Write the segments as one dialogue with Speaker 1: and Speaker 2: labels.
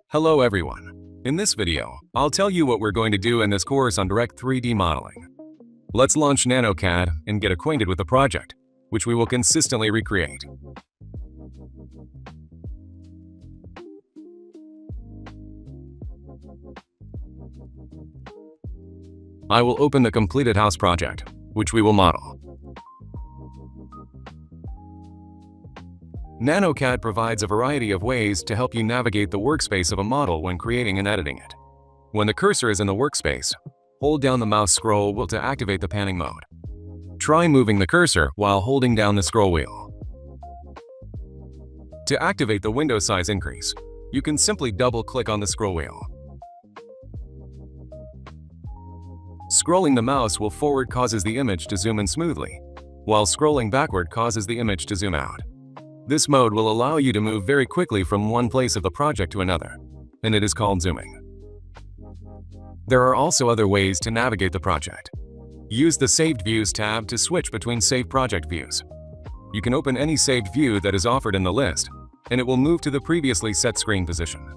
Speaker 1: Hello everyone. In this video, I'll tell you what we're going to do in this course on direct 3D modeling. Let's launch nanoCAD and get acquainted with the project, which we will consistently recreate. I will open the completed house project, which we will model. nanoCAD provides a variety of ways to help you navigate the workspace of a model when creating and editing it. When the cursor is in the workspace, hold down the mouse scroll wheel to activate the panning mode. Try moving the cursor while holding down the scroll wheel. To activate the window size increase, you can simply double-click on the scroll wheel. Scrolling the mouse will forward causes the image to zoom in smoothly, while scrolling backward causes the image to zoom out. This mode will allow you to move very quickly from one place of the project to another, and it is called zooming. There are also other ways to navigate the project. Use the Saved Views tab to switch between saved project views. You can open any saved view that is offered in the list, and it will move to the previously set screen position.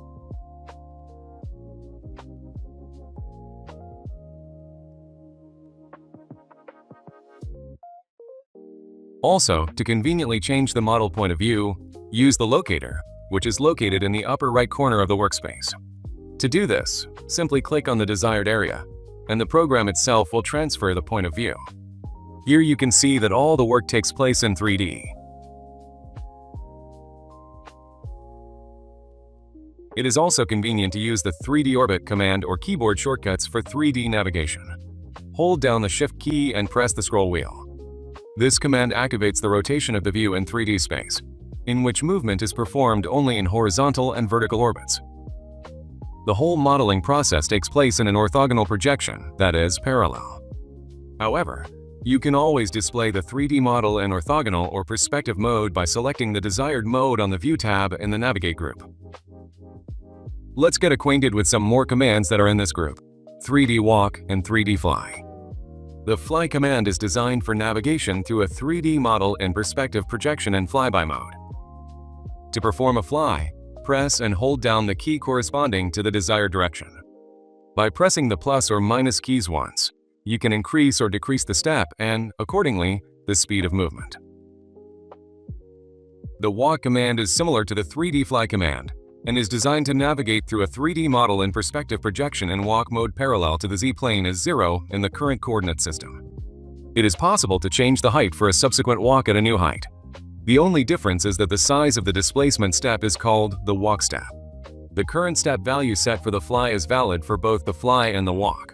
Speaker 1: Also, to conveniently change the model point of view, use the locator, which is located in the upper right corner of the workspace. To do this, simply click on the desired area, and the program itself will transfer the point of view. Here you can see that all the work takes place in 3D. It is also convenient to use the 3D Orbit command or keyboard shortcuts for 3D navigation. Hold down the Shift key and press the scroll wheel. This command activates the rotation of the view in 3D space, in which movement is performed only in horizontal and vertical orbits. The whole modeling process takes place in an orthogonal projection, that is, parallel. However, you can always display the 3D model in orthogonal or perspective mode by selecting the desired mode on the View tab in the Navigate group. Let's get acquainted with some more commands that are in this group: 3D Walk and 3D Fly. The Fly command is designed for navigation through a 3D model in perspective projection and flyby mode. To perform a fly, press and hold down the key corresponding to the desired direction. By pressing the plus or minus keys once, you can increase or decrease the step and, accordingly, the speed of movement. The Walk command is similar to the 3D Fly command and is designed to navigate through a 3D model in perspective projection and walk mode parallel to the z-plane as 0 in the current coordinate system. It is possible to change the height for a subsequent walk at a new height. The only difference is that the size of the displacement step is called the walk step. The current step value set for the fly is valid for both the fly and the walk.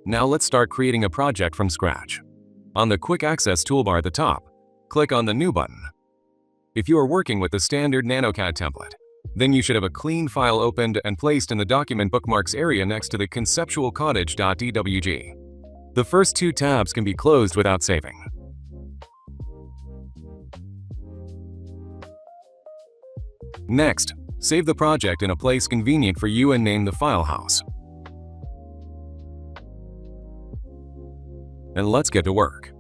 Speaker 1: Now let's start creating a project from scratch. On the Quick Access toolbar at the top, click on the New button. If you are working with the standard nanoCAD template, then you should have a clean file opened and placed in the Document Bookmarks area next to the conceptualcottage.dwg. The first two tabs can be closed without saving. Next, save the project in a place convenient for you and name the file house. And let's get to work.